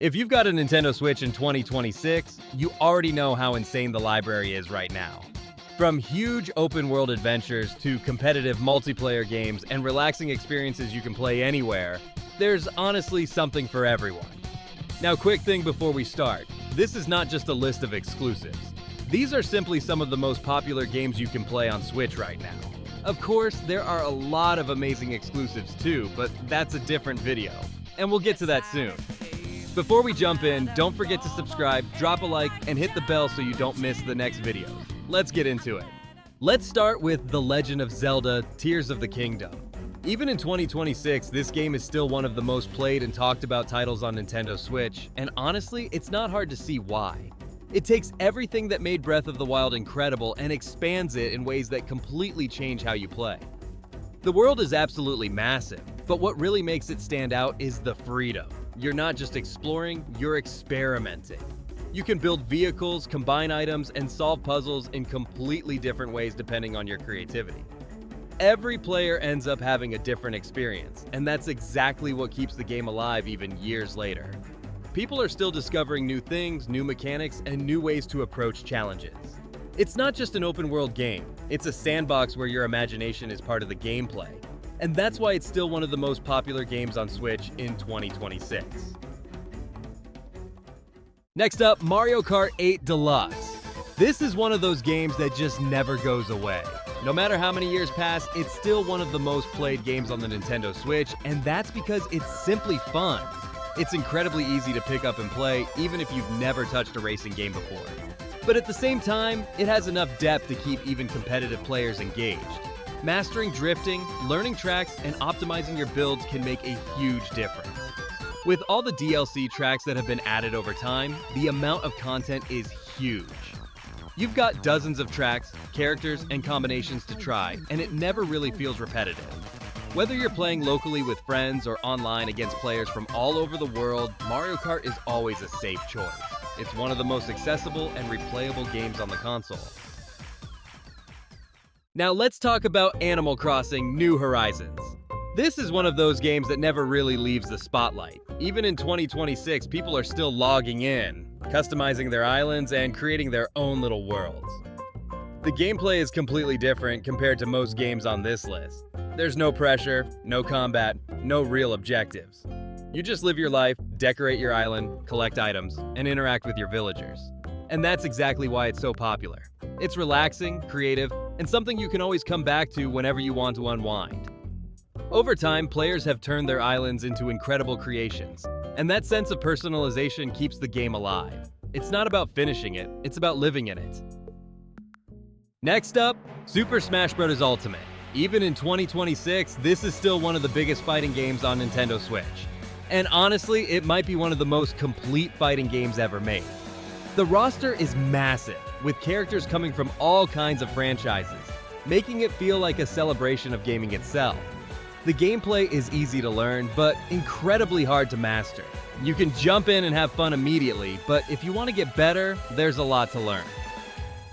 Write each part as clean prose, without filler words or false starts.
If you've got a Nintendo Switch in 2026, you already know how insane the library is right now. From huge open-world adventures to competitive multiplayer games and relaxing experiences you can play anywhere, there's honestly something for everyone. Now, quick thing before we start, this is not just a list of exclusives. These are simply some of the most popular games you can play on Switch right now. Of course, there are a lot of amazing exclusives too, but that's a different video, and we'll get to that soon. Before we jump in, don't forget to subscribe, drop a like, and hit the bell so you don't miss the next video. Let's get into it. Let's start with The Legend of Zelda: Tears of the Kingdom. Even in 2026, this game is still one of the most played and talked about titles on Nintendo Switch, and honestly, it's not hard to see why. It takes everything that made Breath of the Wild incredible and expands it in ways that completely change how you play. The world is absolutely massive, but what really makes it stand out is the freedom. You're not just exploring, you're experimenting. You can build vehicles, combine items, and solve puzzles in completely different ways depending on your creativity. Every player ends up having a different experience, and that's exactly what keeps the game alive even years later. People are still discovering new things, new mechanics, and new ways to approach challenges. It's not just an open-world game, it's a sandbox where your imagination is part of the gameplay. And that's why it's still one of the most popular games on Switch in 2026. Next up, Mario Kart 8 Deluxe. This is one of those games that just never goes away. No matter how many years pass, it's still one of the most played games on the Nintendo Switch, and that's because it's simply fun. It's incredibly easy to pick up and play, even if you've never touched a racing game before. But at the same time, it has enough depth to keep even competitive players engaged. Mastering drifting, learning tracks, and optimizing your builds can make a huge difference. With all the DLC tracks that have been added over time, the amount of content is huge. You've got dozens of tracks, characters, and combinations to try, and it never really feels repetitive. Whether you're playing locally with friends or online against players from all over the world, Mario Kart is always a safe choice. It's one of the most accessible and replayable games on the console. Now let's talk about Animal Crossing: New Horizons. This is one of those games that never really leaves the spotlight. Even in 2026, people are still logging in, customizing their islands, and creating their own little worlds. The gameplay is completely different compared to most games on this list. There's no pressure, no combat, no real objectives. You just live your life, decorate your island, collect items, and interact with your villagers. And that's exactly why it's so popular. It's relaxing, creative, and something you can always come back to whenever you want to unwind. Over time, players have turned their islands into incredible creations, and that sense of personalization keeps the game alive. It's not about finishing it, it's about living in it. Next up, Super Smash Bros. Ultimate. Even in 2026, this is still one of the biggest fighting games on Nintendo Switch. And honestly, it might be one of the most complete fighting games ever made. The roster is massive, with characters coming from all kinds of franchises, making it feel like a celebration of gaming itself. The gameplay is easy to learn, but incredibly hard to master. You can jump in and have fun immediately, but if you want to get better, there's a lot to learn.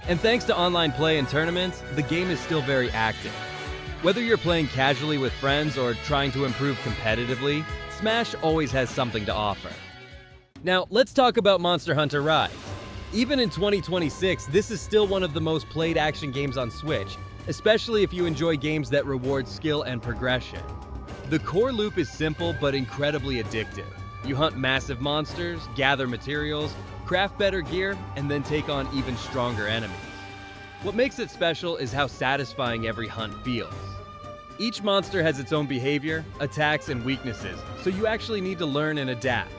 And thanks to online play and tournaments, the game is still very active. Whether you're playing casually with friends or trying to improve competitively, Smash always has something to offer. Now, let's talk about Monster Hunter Rise. Even in 2026, this is still one of the most played action games on Switch, especially if you enjoy games that reward skill and progression. The core loop is simple but incredibly addictive. You hunt massive monsters, gather materials, craft better gear, and then take on even stronger enemies. What makes it special is how satisfying every hunt feels. Each monster has its own behavior, attacks, and weaknesses, so you actually need to learn and adapt.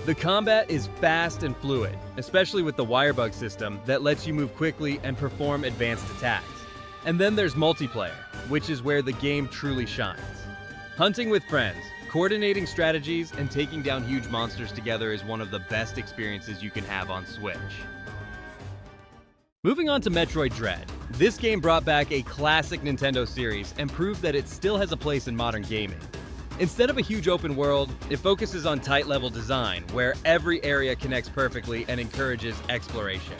The combat is fast and fluid, especially with the wirebug system that lets you move quickly and perform advanced attacks. And then there's multiplayer, which is where the game truly shines. Hunting with friends, coordinating strategies, and taking down huge monsters together is one of the best experiences you can have on Switch. Moving on to Metroid Dread. This game brought back a classic Nintendo series and proved that it still has a place in modern gaming. Instead of a huge open world, it focuses on tight level design, where every area connects perfectly and encourages exploration.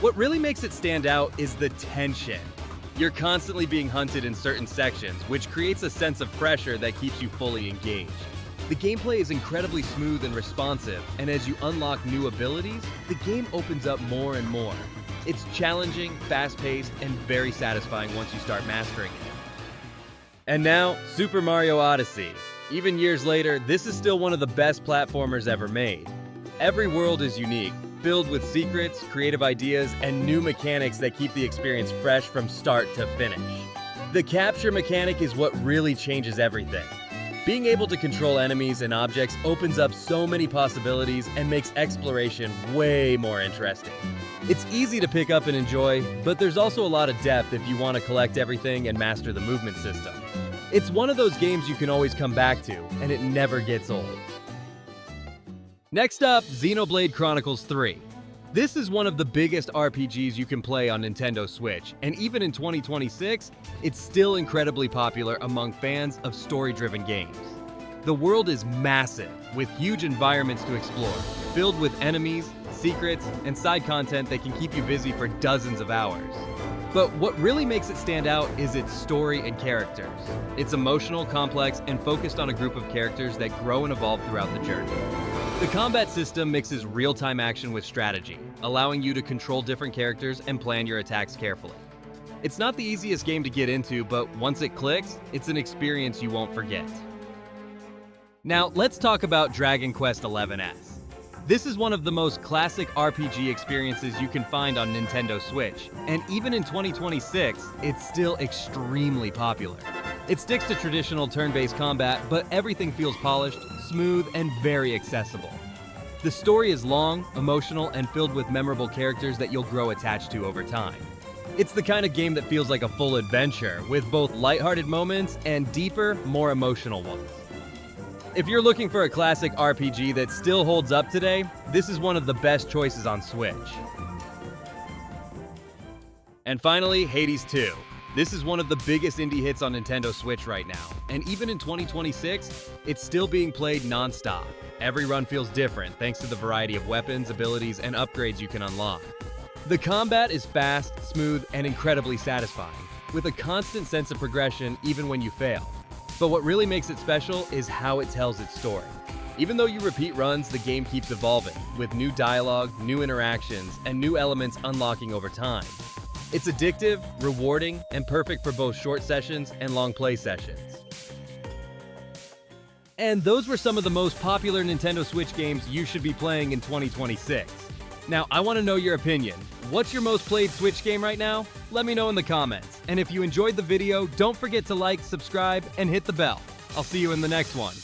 What really makes it stand out is the tension. You're constantly being hunted in certain sections, which creates a sense of pressure that keeps you fully engaged. The gameplay is incredibly smooth and responsive, and as you unlock new abilities, the game opens up more and more. It's challenging, fast-paced, and very satisfying once you start mastering it. And now, Super Mario Odyssey. Even years later, this is still one of the best platformers ever made. Every world is unique, filled with secrets, creative ideas, and new mechanics that keep the experience fresh from start to finish. The capture mechanic is what really changes everything. Being able to control enemies and objects opens up so many possibilities and makes exploration way more interesting. It's easy to pick up and enjoy, but there's also a lot of depth if you want to collect everything and master the movement system. It's one of those games you can always come back to, and it never gets old. Next up, Xenoblade Chronicles 3. This is one of the biggest RPGs you can play on Nintendo Switch, and even in 2026, it's still incredibly popular among fans of story-driven games. The world is massive, with huge environments to explore, filled with enemies, secrets, and side content that can keep you busy for dozens of hours. But what really makes it stand out is its story and characters. It's emotional, complex, and focused on a group of characters that grow and evolve throughout the journey. The combat system mixes real-time action with strategy, allowing you to control different characters and plan your attacks carefully. It's not the easiest game to get into, but once it clicks, it's an experience you won't forget. Now, let's talk about Dragon Quest XI's. This is one of the most classic RPG experiences you can find on Nintendo Switch, and even in 2026, it's still extremely popular. It sticks to traditional turn-based combat, but everything feels polished, smooth, and very accessible. The story is long, emotional, and filled with memorable characters that you'll grow attached to over time. It's the kind of game that feels like a full adventure, with both lighthearted moments and deeper, more emotional ones. If you're looking for a classic RPG that still holds up today, this is one of the best choices on Switch. And finally, Hades 2. This is one of the biggest indie hits on Nintendo Switch right now, and even in 2026, it's still being played non-stop. Every run feels different thanks to the variety of weapons, abilities, and upgrades you can unlock. The combat is fast, smooth, and incredibly satisfying, with a constant sense of progression even when you fail. But what really makes it special is how it tells its story. Even though you repeat runs, the game keeps evolving, with new dialogue, new interactions, and new elements unlocking over time. It's addictive, rewarding, and perfect for both short sessions and long play sessions. And those were some of the most popular Nintendo Switch games you should be playing in 2026. Now, I want to know your opinion. What's your most played Switch game right now? Let me know in the comments. And if you enjoyed the video, don't forget to like, subscribe, and hit the bell. I'll see you in the next one.